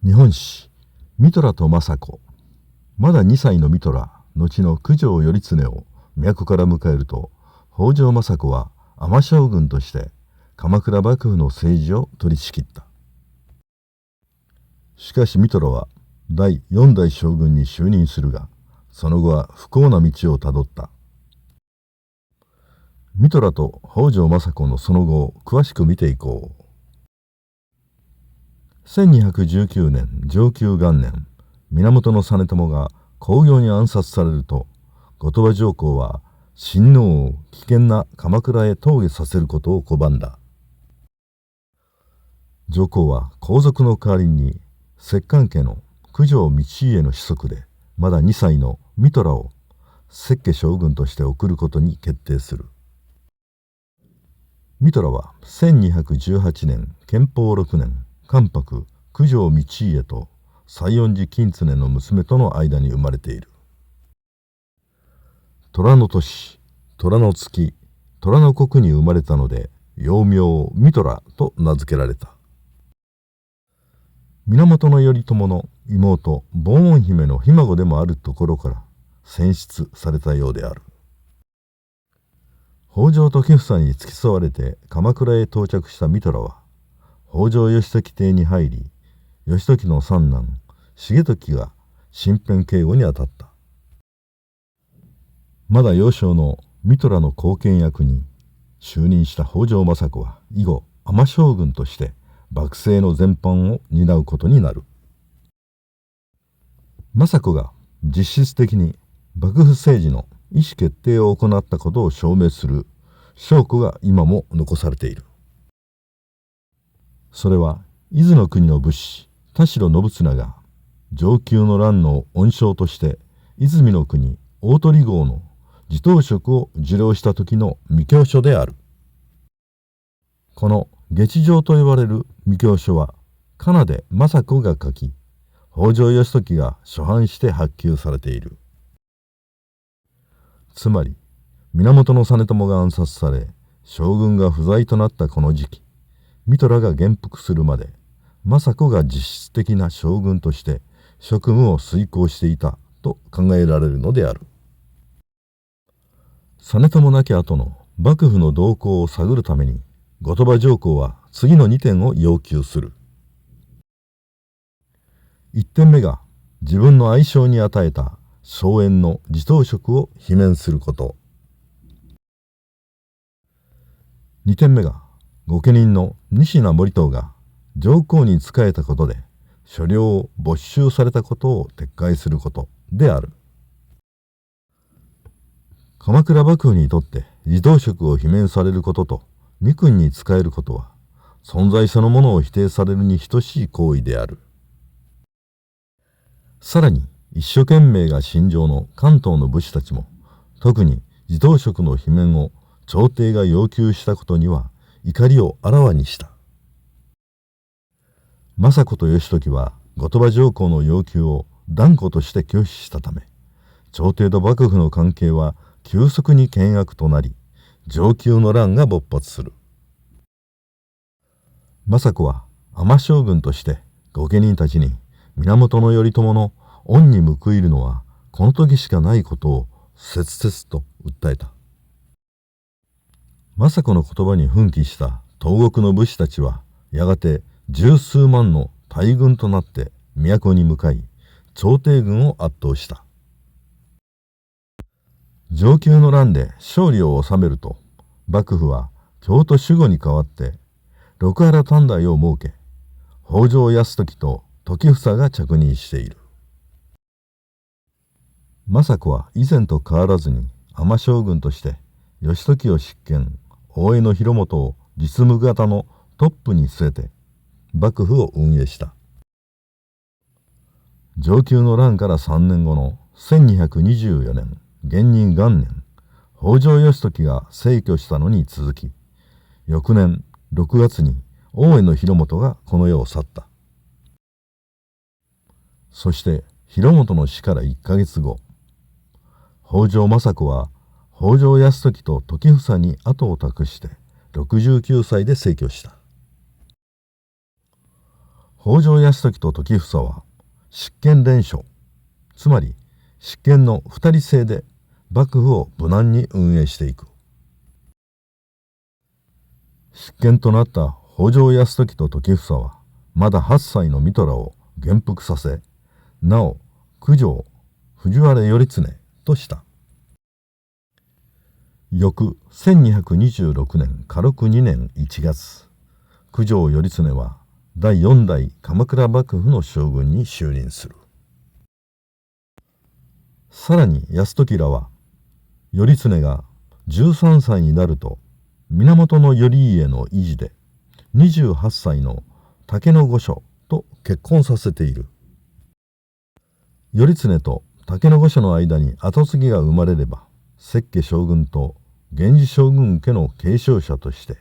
日本史ミトラと政子。まだ2歳のミトラ、後の九条頼経を都から迎えると、北条政子は尼将軍として鎌倉幕府の政治を取り仕切った。しかしミトラは第4代将軍に就任するが、その後は不幸な道をたどった。ミトラと北条政子のその後を詳しく見ていこう。1219年承久元年、源実朝が興行に暗殺されると、後鳥羽上皇は親王を危険な鎌倉へ峠させることを拒んだ。上皇は皇族の代わりに摂関家の九条道家の子息でまだ2歳のミトラを摂家将軍として送ることに決定する。ミトラは1218年建保6年関白九条道家と西園寺公常の娘との間に生まれている。虎の年、虎の月、虎の国に生まれたので幼名をミトラと名付けられた。源頼朝の妹ボーン姫のひ孫でもあるところから選出されたようである。北条時房に付き添われて鎌倉へ到着したミトラは北条義時邸に入り、義時の三男重時が身辺警護に当たった。まだ幼少のミトラの後見役に就任した北条政子は以後尼将軍として幕政の全般を担うことになる。政子が実質的に幕府政治の意思決定を行ったことを証明する証拠が今も残されている。それは伊豆の国の武士田代信綱が承久の乱の恩賞として泉の国大鳥郷の地頭職を受領した時の未教書である。この下知状と呼ばれる未教書は仮名で政子が書き、北条義時が初版して発給されている。つまり源実朝が暗殺され将軍が不在となったこの時期、ミトラが元服するまで政子が実質的な将軍として職務を遂行していたと考えられるのである。実朝亡き後の幕府の動向を探るために後鳥羽上皇は次の2点を要求する。1点目が自分の愛称に与えた荘園の地頭職を罷免すること。2点目が御家人の仁科盛遠が上皇に仕えたことで所領を没収されたことを撤回することである。鎌倉幕府にとって地頭職を罷免されることと二君に仕えることは存在そのものを否定されるに等しい行為である。さらに一所懸命が信条の関東の武士たちも特に地頭職の罷免を朝廷が要求したことには怒りをあらわにした。政子と義時は後鳥羽上皇の要求を断固として拒否したため、朝廷と幕府の関係は急速に険悪となり、承久の乱が勃発する。政子は尼将軍として御家人たちに源頼朝の恩に報いるのはこの時しかないことを切々と訴えた。政子の言葉に奮起した東国の武士たちはやがて十数万の大軍となって都に向かい朝廷軍を圧倒した。承久の乱で勝利を収めると幕府は京都守護に代わって六原短大を設け、北条泰時と時房が着任している。政子は以前と変わらずに尼将軍として義時を執権、大江広元を実務方のトップに据えて幕府を運営した。承久の乱から3年後の1224年元任元年、北条義時が逝去したのに続き、翌年6月に大江広元がこの世を去った。そして広元の死から1ヶ月後、北条政子は北条泰時と時房に後を託して69歳で逝去した。北条泰時と時房は執権連署、つまり執権の二人制で幕府を無難に運営していく。執権となった北条泰時と時房はまだ8歳の三虎を元服させ、なお九条藤原頼経とした。翌1226年嘉禄2年1月、九条頼経は第4代鎌倉幕府の将軍に就任する。さらに泰時らは、頼経が13歳になると源頼家の維持で28歳の竹御所と結婚させている。頼経と竹御所の間に跡継ぎが生まれれば、摂家将軍と源氏将軍家の継承者として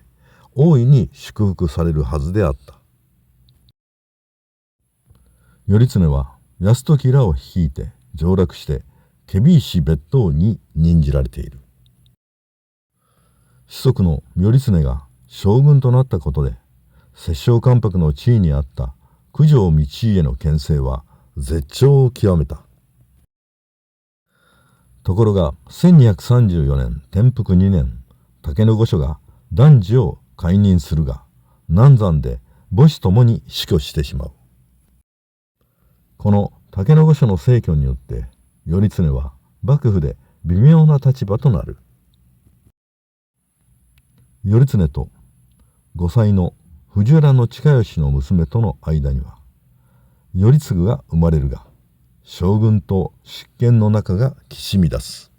大いに祝福されるはずであった。頼経は泰時らを率いて上洛して検非石別当に任じられている。子息の頼経が将軍となったことで、摂政関白の地位にあった九条道家の権勢は絶頂を極めた。ところが1234年天福2年、竹御所が男児を解任するが、難産で母子ともに死去してしまう。この竹御所の逝去によって頼経は幕府で微妙な立場となる。頼経と5歳の藤原親吉の娘との間には頼次が生まれるが、将軍と執権の仲がきしみ出す。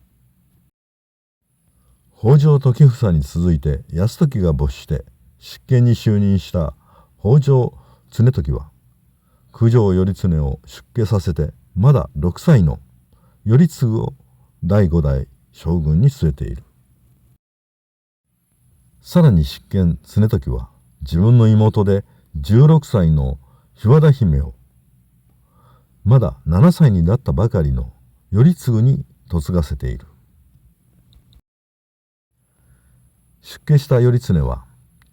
北条時房に続いて泰時が没して執権に就任した北条経時は、九条頼経を出家させてまだ6歳の頼次を第5代将軍に据えている。さらに執権経時は自分の妹で16歳の日和田姫をまだ7歳になったばかりの頼次に嫁がせている。出家した頼経は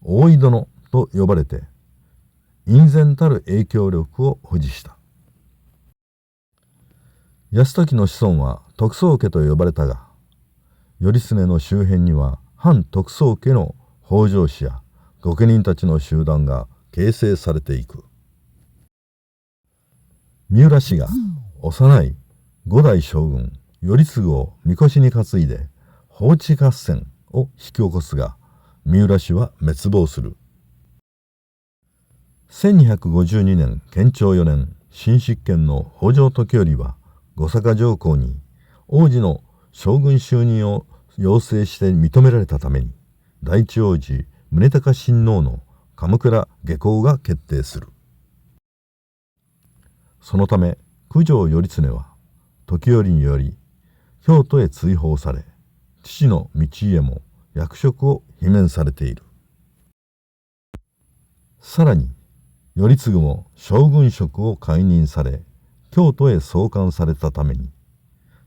大井殿と呼ばれて隠然たる影響力を保持した。泰時の子孫は徳宗家と呼ばれたが、頼経の周辺には反徳宗家の北条氏や御家人たちの集団が形成されていく。三浦氏が幼い5代将軍頼次をみこしに担いで放置合戦を引き起こすが、三浦氏は滅亡する。1252年建長4年、新執権の北条時頼は後坂上皇に王子の将軍就任を要請して認められたために、第一王子宗隆親王の鎌倉下向が決定する。そのため九条頼経は時頼により京都へ追放され、父の道家も役職を罷免されている。さらに頼次も将軍職を解任され、京都へ送還されたために、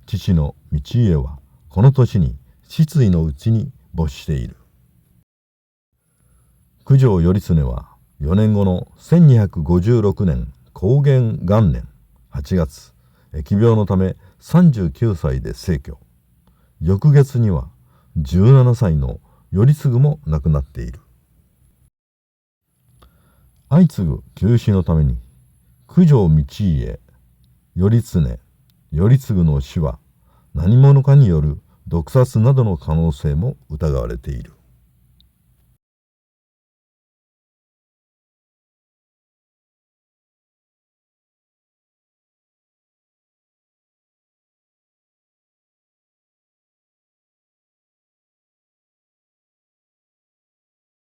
父の道家はこの年に失意のうちに没している。九条頼経は4年後の1256年光元元年8月、疫病のため39歳で逝去。翌月には17歳の頼次も亡くなっている。相次ぐ急死のために九条道家、頼経、頼次の死は何者かによる毒殺などの可能性も疑われている。